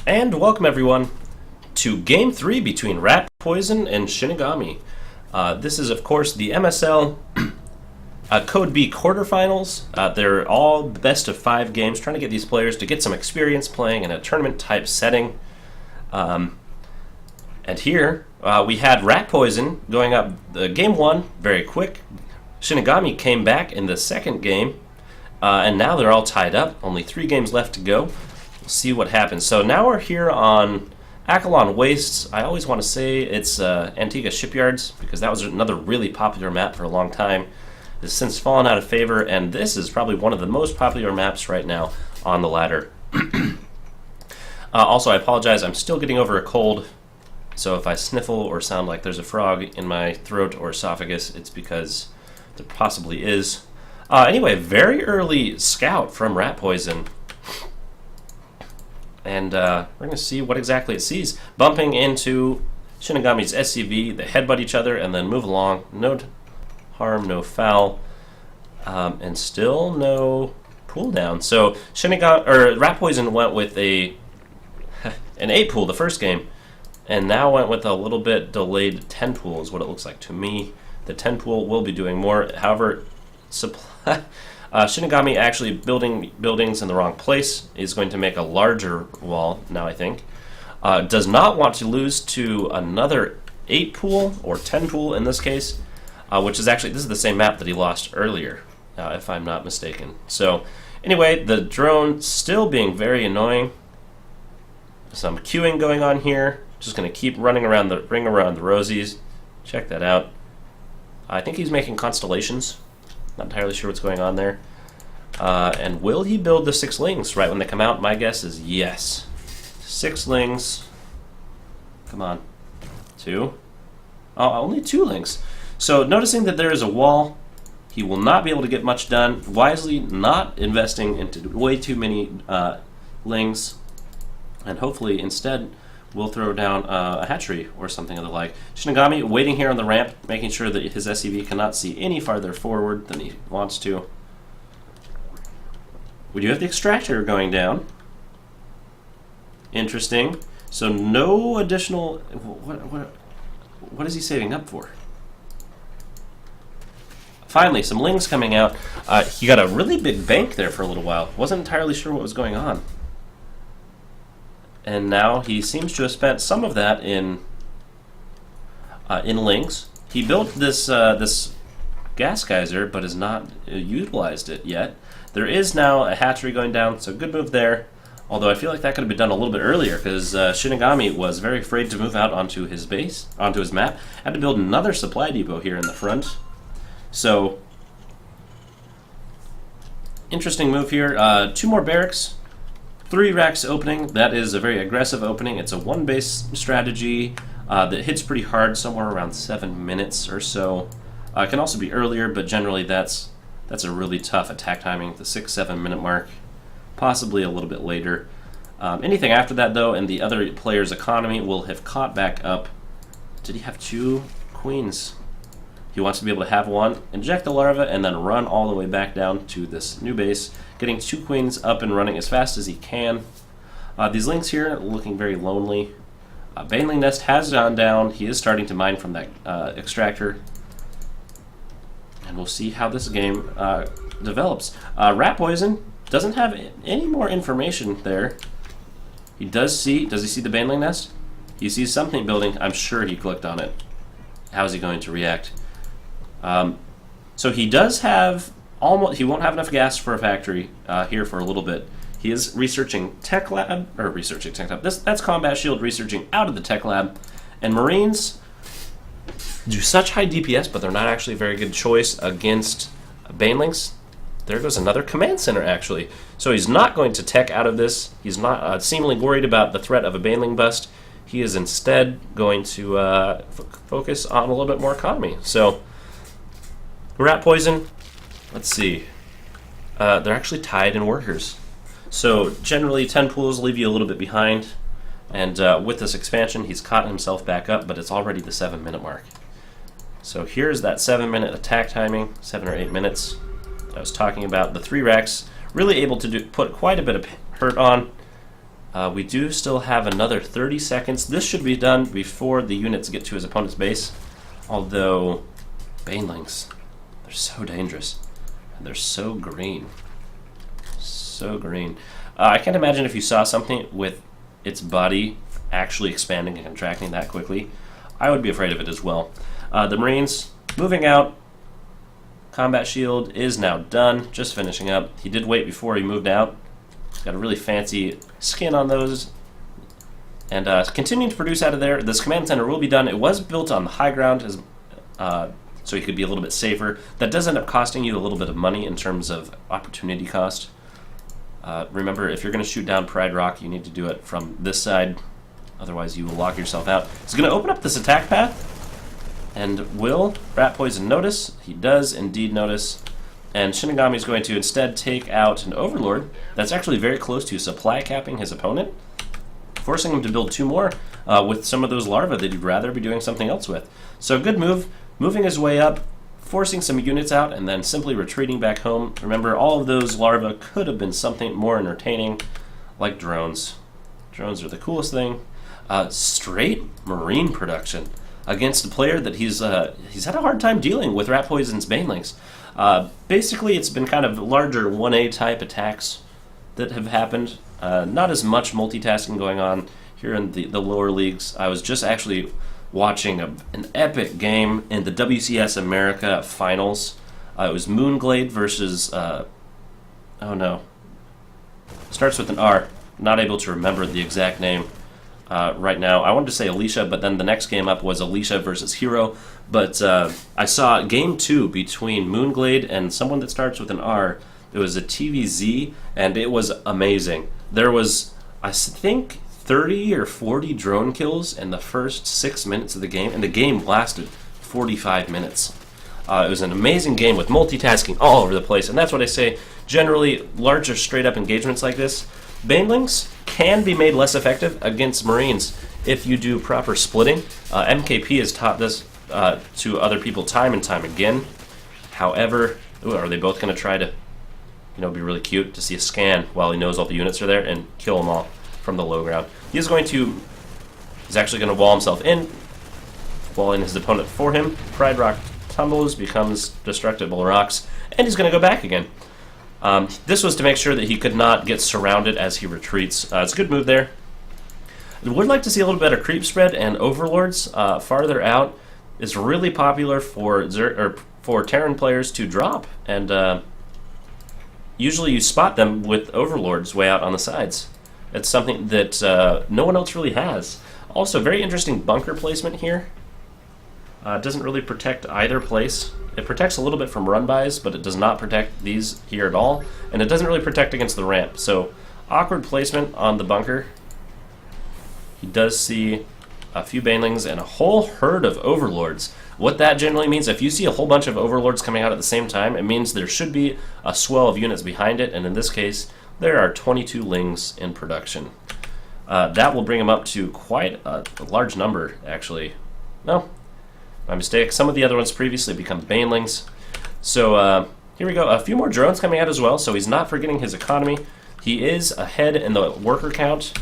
And welcome everyone to Game 3 between RatPoison and Shinigami. This is of course the MSL Code B quarterfinals. They're all best of 5 games, trying to get these players to get some experience playing in a tournament type setting. And here we had RatPoison going up game 1 very quick. Shinigami came back in the second game, and now they're all tied up. Only 3 games left to go. We'll see what happens. So now we're here on Akalon Wastes. I always want to say it's Antigua Shipyards because that was another really popular map for a long time. It's since fallen out of favor, and this is probably one of the most popular maps right now on the ladder. Also, I apologize, I'm still getting over a cold, so if I sniffle or sound like there's a frog in my throat or esophagus, it's because there possibly is. Anyway, very early scout from RatPoison. And we're going to see what exactly it sees. Bumping into Shinigami's SCV, they headbutt each other and then move along. No harm, no foul, and still no cooldown. So RatPoison went with an 8 pool the first game, and now went with a little bit delayed 10 pool is what it looks like to me. The 10 pool will be doing more. However, Shinigami actually building buildings in the wrong place is going to make a larger wall now, I think. Does not want to lose to another 8 pool, or 10 pool in this case, which is actually, this is the same map that he lost earlier, if I'm not mistaken. So, anyway, the drone still being very annoying. Some queuing going on here. Just going to keep running around the ring around the rosies. Check that out. I think he's making constellations. Not entirely sure what's going on there. And will he build the 6 lings right when they come out? My guess is yes. 6 lings. Come on. 2. Oh, only 2 lings. So noticing that there is a wall, he will not be able to get much done. Wisely not investing into way too many lings. And hopefully instead we'll throw down a hatchery or something of the like. Shinigami waiting here on the ramp, making sure that his SCV cannot see any farther forward than he wants to. We do have the extractor going down. Interesting. So no additional... What is he saving up for? Finally, some lings coming out. He got a really big bank there for a little while. Wasn't entirely sure what was going on. And now he seems to have spent some of that in lings. He built this this gas geyser, but has not utilized it yet. There is now a hatchery going down, so good move there. Although I feel like that could have been done a little bit earlier, because Shinigami was very afraid to move out onto his base, onto his map. Had to build another supply depot here in the front. So, interesting move here. 2 more barracks. 3 racks opening. That is a very aggressive opening. It's a 1 base strategy that hits pretty hard, somewhere around 7 minutes or so. It can also be earlier, but generally that's a really tough attack timing, the 6-7 minute mark, possibly a little bit later. Anything after that, though, and the other player's economy will have caught back up. Did he have 2 queens? He wants to be able to have 1, inject the larva, and then run all the way back down to this new base, getting 2 queens up and running as fast as he can. These lings here looking very lonely. Baneling Nest has gone down. He is starting to mine from that extractor. And we'll see how this game develops. RatPoison doesn't have any more information there. He does he see the Baneling Nest? He sees something building. I'm sure he clicked on it. How is he going to react? So he does have he won't have enough gas for a factory here for a little bit. He is researching tech lab, or researching tech lab. That's combat shield researching out of the tech lab. And Marines do such high DPS, but they're not actually a very good choice against Banelings. There goes another command center, actually. So he's not going to tech out of this. He's not seemingly worried about the threat of a Baneling bust. He is instead going to focus on a little bit more economy. So, RatPoison, let's see. They're actually tied in workers. So, generally, 10 pools leave you a little bit behind. And with this expansion, he's caught himself back up, but it's already the 7 minute mark. So here's that 7 minute attack timing, 7 or 8 minutes I was talking about. The 3 racks really able to put quite a bit of hurt on. We do still have another 30 seconds. This should be done before the units get to his opponent's base. Although, banelings, they're so dangerous. And they're so green. So green. I can't imagine if you saw something with its body actually expanding and contracting that quickly. I would be afraid of it as well. The Marines moving out. Combat shield is now done. Just finishing up. He did wait before he moved out. Got a really fancy skin on those. And continuing to produce out of there. This command center will be done. It was built on the high ground as, so you could be a little bit safer. That does end up costing you a little bit of money in terms of opportunity cost. Remember, if you're going to shoot down Pride Rock, you need to do it from this side. Otherwise, you will lock yourself out. He's going to open up this attack path. And will RatPoison notice? He does indeed notice. And Shinigami is going to instead take out an Overlord that's actually very close to supply capping his opponent, forcing him to build 2 more with some of those larvae that he'd rather be doing something else with. So good move, moving his way up, forcing some units out, and then simply retreating back home. Remember, all of those larvae could have been something more entertaining, like drones. Drones are the coolest thing. Straight Marine production against a player that he's had a hard time dealing with RatPoison's banelings. Basically, it's been kind of larger 1A type attacks that have happened. Not as much multitasking going on here in the lower leagues. I was just actually watching an epic game in the WCS America Finals. It was Moonglade versus, oh no, starts with an R. Not able to remember the exact name right now. I wanted to say Alicia, but then the next game up was Alicia versus Hero. But I saw game 2 between Moonglade and someone that starts with an R. It was a TVZ, and it was amazing. There was, I think, 30 or 40 drone kills in the first 6 minutes of the game, and the game lasted 45 minutes. It was an amazing game with multitasking all over the place, and that's what I say. Generally, larger straight-up engagements like this, banelings can be made less effective against Marines if you do proper splitting. MKP has taught this to other people time and time again. However, are they both going to try to, be really cute to see a scan while he knows all the units are there and kill them all from the low ground? He's actually going to wall himself in, wall in his opponent for him. Pride Rock tumbles, becomes destructible rocks, and he's going to go back again. This was to make sure that he could not get surrounded as he retreats. It's a good move there. I would like to see a little better creep spread, and Overlords farther out is really popular for Terran players to drop, and usually you spot them with Overlords way out on the sides. It's something that no one else really has. Also, very interesting bunker placement here. It doesn't really protect either place. It protects a little bit from run-bys, but it does not protect these here at all, and it doesn't really protect against the ramp. So, awkward placement on the bunker. He does see a few banelings and a whole herd of Overlords. What that generally means, if you see a whole bunch of Overlords coming out at the same time, it means there should be a swell of units behind it, and in this case, there are 22 lings in production. That will bring him up to quite a large number, actually. No, my mistake. Some of the other ones previously become banelings. So here we go. A few more drones coming out as well, so he's not forgetting his economy. He is ahead in the worker count,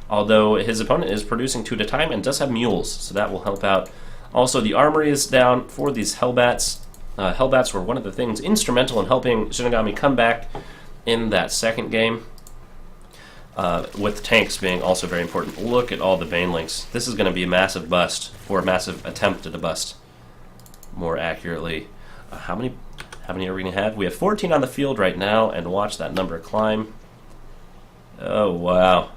although his opponent is producing 2 at a time and does have mules, so that will help out. Also, the armory is down for these Hellbats. Hellbats were one of the things instrumental in helping Shinigami come back in that second game, with tanks being also very important. Look at all the banelings. This is going to be a massive bust, or a massive attempt at a bust, more accurately. How many are we going to have? We have 14 on the field right now, and watch that number climb. Oh, wow.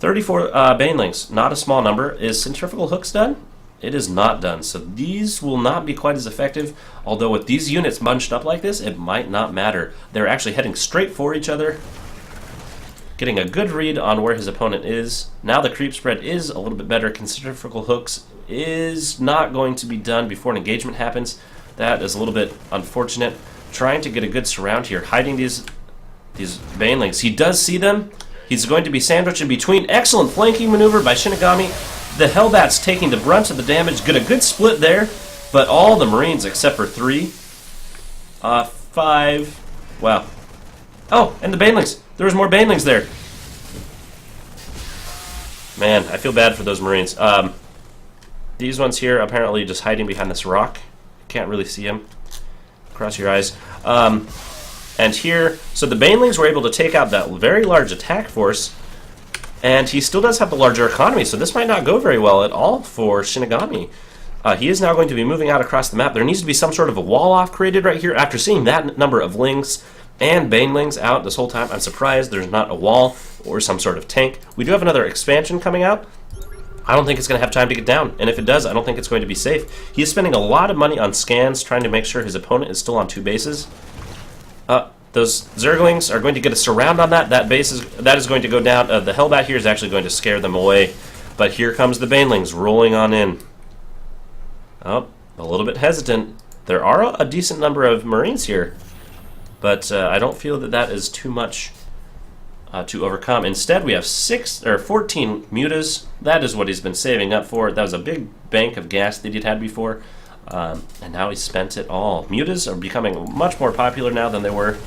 34 banelings, not a small number. Is centrifugal hooks done? It is not done, so these will not be quite as effective, although with these units bunched up like this, it might not matter. They're actually heading straight for each other, getting a good read on where his opponent is. Now the creep spread is a little bit better. Centrifugal hooks is not going to be done before an engagement happens. That is a little bit unfortunate. Trying to get a good surround here, hiding these banelings. He does see them. He's going to be sandwiched in between. Excellent flanking maneuver by Shinigami. The Hellbats taking the brunt of the damage. Get a good split there, but all the Marines except for 3. 5. Wow. Oh, and the banelings. There was more banelings there. Man, I feel bad for those Marines. These ones here apparently just hiding behind this rock. Can't really see them. Cross your eyes. And here, so the Banelings were able to take out that very large attack force, and he still does have the larger economy, so this might not go very well at all for Shinigami. He is now going to be moving out across the map. There needs to be some sort of a wall-off created right here. After seeing that number of Lings and Banelings out this whole time, I'm surprised there's not a wall or some sort of tank. We do have another expansion coming out. I don't think it's going to have time to get down, and if it does, I don't think it's going to be safe. He is spending a lot of money on scans, trying to make sure his opponent is still on 2 bases. Those Zerglings are going to get a surround on that. That is going to go down. The Hellbat here is actually going to scare them away. But here comes the Banelings rolling on in. Oh, a little bit hesitant. There are a decent number of Marines here, but I don't feel that that is too much to overcome. Instead, we have 14 mutas. That is what he's been saving up for. That was a big bank of gas that he'd had before, and now he's spent it all. Mutas are becoming much more popular now than they were,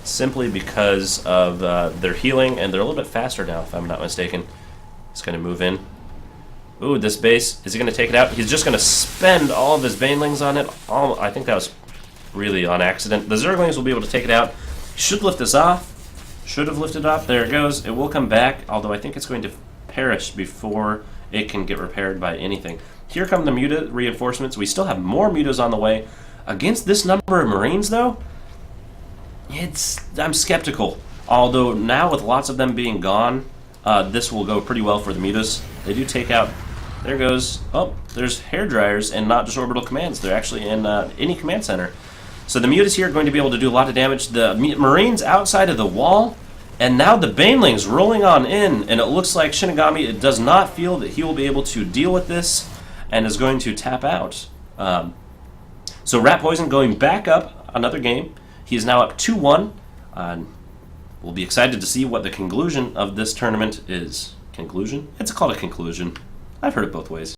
simply because of their healing, and they're a little bit faster now, if I'm not mistaken. He's going to move in. Ooh, this base, is he going to take it out? He's just going to spend all of his Banelings on it. I think that was really on accident. The Zerglings will be able to take it out. Should lift this off. Should have lifted off. There it goes. It will come back, although I think it's going to perish before it can get repaired by anything. Here come the Muta reinforcements. We still have more Mutas on the way. Against this number of Marines, though, I'm skeptical. Although now with lots of them being gone, this will go pretty well for the Mutas. They do take out... There goes... Oh, there's hair dryers and not just orbital commands. They're actually in any command center. So the Mutas here are going to be able to do a lot of damage. The Marines outside of the wall, and now the Banelings rolling on in, and it looks like Shinigami does not feel that he will be able to deal with this and is going to tap out. So RatPoison going back up another game. He is now up 2-1. We'll be excited to see what the conclusion of this tournament is. Conclusion? It's called a conclusion. I've heard it both ways.